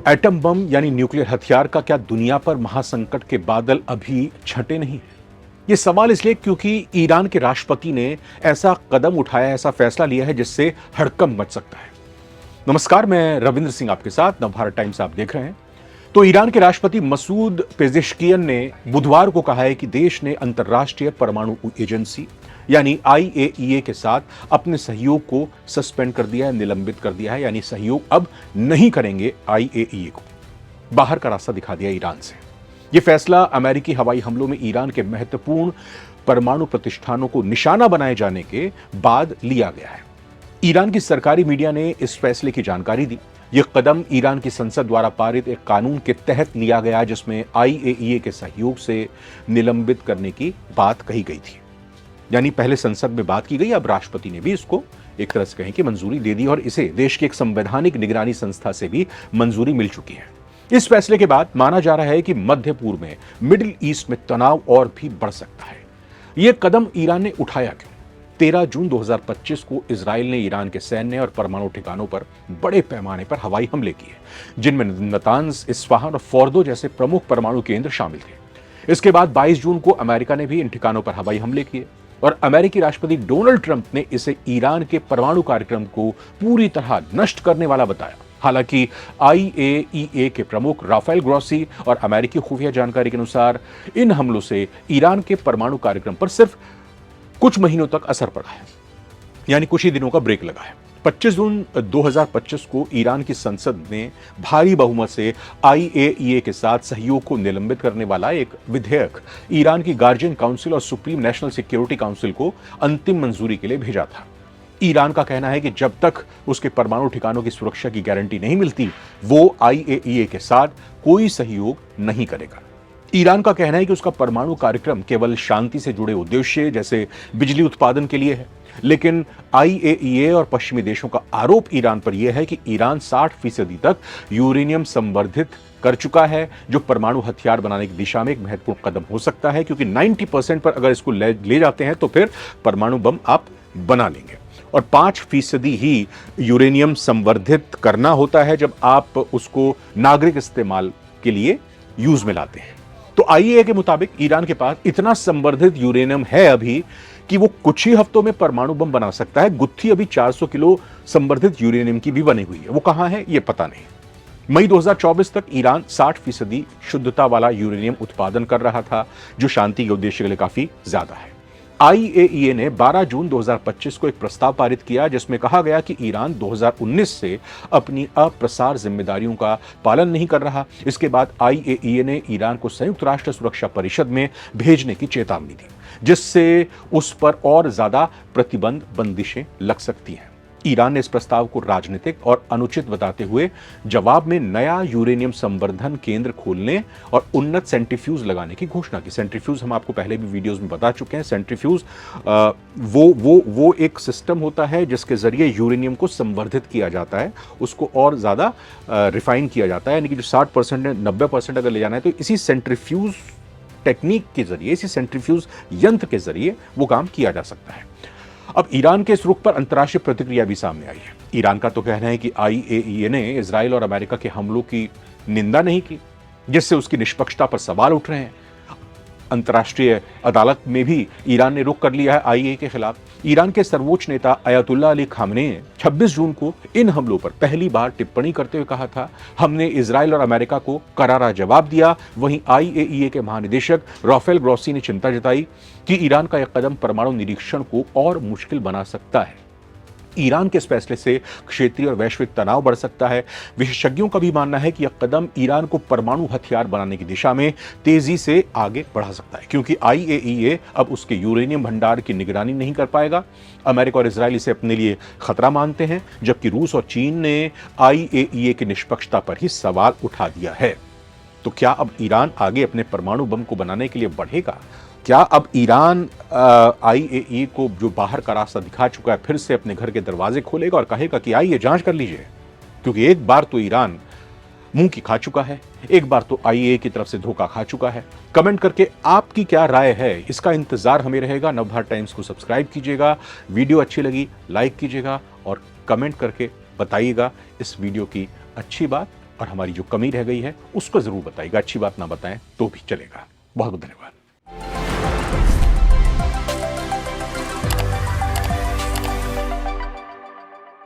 Atom bomb यानी nuclear हथियार का क्या दुनिया पर महासंकट के बादल अभी छंटे नहीं हैं? ये सवाल इसलिए क्योंकि ईरान के राष्ट्रपति ने ऐसा कदम उठाया, ऐसा फैसला लिया है जिससे हड़कंप मच सकता है। नमस्कार, मैं रविंद्र सिंह आपके साथ नवभारत टाइम्स आप देख रहे हैं। तो ईरान के राष्ट्रपति मसूद पेजेश्कियन ने बुधवार को कहा है कि देश ने अंतर्राष्ट्रीय परमाणु एजेंसी यानी आईएईए के साथ अपने सहयोग को सस्पेंड कर दिया है, निलंबित कर दिया है, यानी सहयोग अब नहीं करेंगे आईएईए को। बाहर का रास्ता दिखा दिया ईरान से। यह फैसला अमेरिकी हवाई हमलों में ईरान के महत्वपूर्ण परमाणु प्रतिष्ठानों को निशाना बनाए जाने के बाद लिया गया है। ईरान की सरकारी मीडिया ने इस फैसले की जानकारी दी। यह कदम ईरान की संसद द्वारा पारित एक कानून के तहत लिया गया जिसमें आईएईए के सहयोग से निलंबित करने की बात कही गई थी। यानी पहले संसद में बात की गई, अब राष्ट्रपति ने भी इसको एक तरह से कहें कि मंजूरी दे दी और इसे देश की एक संवैधानिक निगरानी संस्था से भी मंजूरी मिल चुकी है। इस फैसले के बाद माना जा रहा है कि मध्य पूर्व में, मिडिल ईस्ट में तनाव और भी बढ़ सकता है। यह कदम ईरान ने उठाया क्यों? 13 जून 2025 को इजराइल ने ईरान के सैन्य और परमाणु ठिकानों पर बड़े पैमाने पर हवाई हमले किए, जिनमें नतांज, इस्फहान और फोर्दो जैसे प्रमुख परमाणु केंद्र शामिल थे। इसके बाद 22 जून को अमेरिका ने भी इन ठिकानों पर हवाई हमले किए और अमेरिकी राष्ट्रपति डोनाल्ड ट्रंप ने इसे ईरान के परमाणु कार्यक्रम को पूरी तरह नष्ट करने वाला बताया। हालांकि आईएईए के प्रमुख राफेल ग्रॉसी और अमेरिकी खुफिया जानकारी के अनुसार इन हमलों से ईरान के परमाणु कार्यक्रम पर सिर्फ कुछ महीनों तक असर पड़ा है, यानी कुछ ही दिनों का ब्रेक लगा है। 25 जून 2025 को ईरान की संसद ने भारी बहुमत से आईएईए के साथ सहयोग को निलंबित करने वाला एक विधेयक ईरान की गार्जियन काउंसिल और सुप्रीम नेशनल सिक्योरिटी काउंसिल को अंतिम मंजूरी के लिए भेजा था। ईरान का कहना है कि जब तक उसके परमाणु ठिकानों की सुरक्षा की गारंटी नहीं मिलती, वो आईएईए के साथ कोई सहयोग नहीं करेगा। ईरान का कहना है कि उसका परमाणु कार्यक्रम केवल शांति से जुड़े उद्देश्य जैसे बिजली उत्पादन के लिए है, लेकिन आईएईए और पश्चिमी देशों का आरोप ईरान पर यह है कि ईरान 60% तक यूरेनियम संवर्धित कर चुका है, जो परमाणु हथियार बनाने की दिशा में एक महत्वपूर्ण कदम हो सकता है, क्योंकि 90% पर अगर इसको ले जाते हैं तो फिर परमाणु बम आप बना लेंगे और 5% ही यूरेनियम संवर्धित करना होता है जब आप उसको नागरिक इस्तेमाल के लिए यूज में लाते हैं। तो आईएईए के मुताबिक ईरान के पास इतना संवर्धित यूरेनियम है अभी कि वो कुछ ही हफ्तों में परमाणु बम बना सकता है। गुत्थी अभी 400 किलो संवर्धित यूरेनियम की भी बनी हुई है, वो कहां है ये पता नहीं। मई 2024 तक ईरान 60% शुद्धता वाला यूरेनियम उत्पादन कर रहा था, जो शांति के उद्देश्य के लिए काफी ज्यादा है। आईएईए ने 12 जून 2025 को एक प्रस्ताव पारित किया जिसमें कहा गया कि ईरान 2019 से अपनी अप्रसार जिम्मेदारियों का पालन नहीं कर रहा। इसके बाद आईएईए ने ईरान को संयुक्त राष्ट्र सुरक्षा परिषद में भेजने की चेतावनी दी, जिससे उस पर और ज्यादा प्रतिबंध बंदिशें लग सकती हैं। ईरान ने इस प्रस्ताव को राजनीतिक और अनुचित बताते हुए जवाब में नया यूरेनियम संवर्धन केंद्र खोलने और उन्नत सेंट्रीफ्यूज लगाने की घोषणा की। सेंट्रीफ्यूज हम आपको पहले भी वीडियोस में बता चुके हैं। सेंट्रीफ्यूज वो एक सिस्टम होता है जिसके जरिए यूरेनियम को संवर्धित किया जाता है, उसको और ज्यादा रिफाइन किया जाता है, यानी कि जो 60% है 90% अगर ले जाना है तो इसी सेंट्रीफ्यूज टेक्निक के जरिए, इसी सेंट्रीफ्यूज यंत्र के जरिए वो काम किया जा सकता है। अब ईरान के इस रुख पर अंतर्राष्ट्रीय प्रतिक्रिया भी सामने आई है। ईरान का तो कहना है कि आईएईए ने इजराइल और अमेरिका के हमलों की निंदा नहीं की, जिससे उसकी निष्पक्षता पर सवाल उठ रहे हैं। अंतर्राष्ट्रीय अदालत में भी ईरान ने रुख कर लिया है आईएईए के खिलाफ। ईरान के सर्वोच्च नेता अयतुल्ला अली खामनेई ने 26 जून को इन हमलों पर पहली बार टिप्पणी करते हुए कहा था, हमने इजराइल और अमेरिका को करारा जवाब दिया। वहीं आईएईए के महानिदेशक राफेल ग्रॉसी ने चिंता जताई कि ईरान का यह कदम परमाणु निरीक्षण को और मुश्किल बना सकता है। ईरान के इस फैसले से क्षेत्रीय और वैश्विक तनाव बढ़ सकता है। विशेषज्ञों का भी मानना है कि यह कदम ईरान को परमाणु हथियार बनाने की दिशा में तेजी से आगे बढ़ा सकता है, क्योंकि आईएईए अब उसके यूरेनियम भंडार की निगरानी नहीं कर पाएगा। अमेरिका और इजराइल इसे अपने लिए खतरा मानते हैं, जबकि रूस और चीन ने आईएईए की निष्पक्षता पर ही सवाल उठा दिया है। तो क्या अब ईरान आगे अपने परमाणु बम को बनाने के लिए बढ़ेगा? क्या अब ईरान आईएईए को जो बाहर का रास्ता दिखा चुका है, फिर से अपने घर के दरवाजे खोलेगा और कहेगा कि आइए जांच कर लीजिए? क्योंकि एक बार तो ईरान मुंह की खा चुका है, एक बार तो आईएईए की तरफ से धोखा खा चुका है। कमेंट करके आपकी क्या राय है, इसका इंतजार हमें रहेगा। नवभारत टाइम्स को सब्सक्राइब कीजिएगा, वीडियो अच्छी लगी लाइक कीजिएगा और कमेंट करके बताइएगा इस वीडियो की अच्छी बात और हमारी जो कमी रह गई है उसको जरूर बताइएगा। अच्छी बात ना बताएं तो भी चलेगा। बहुत बहुत धन्यवाद।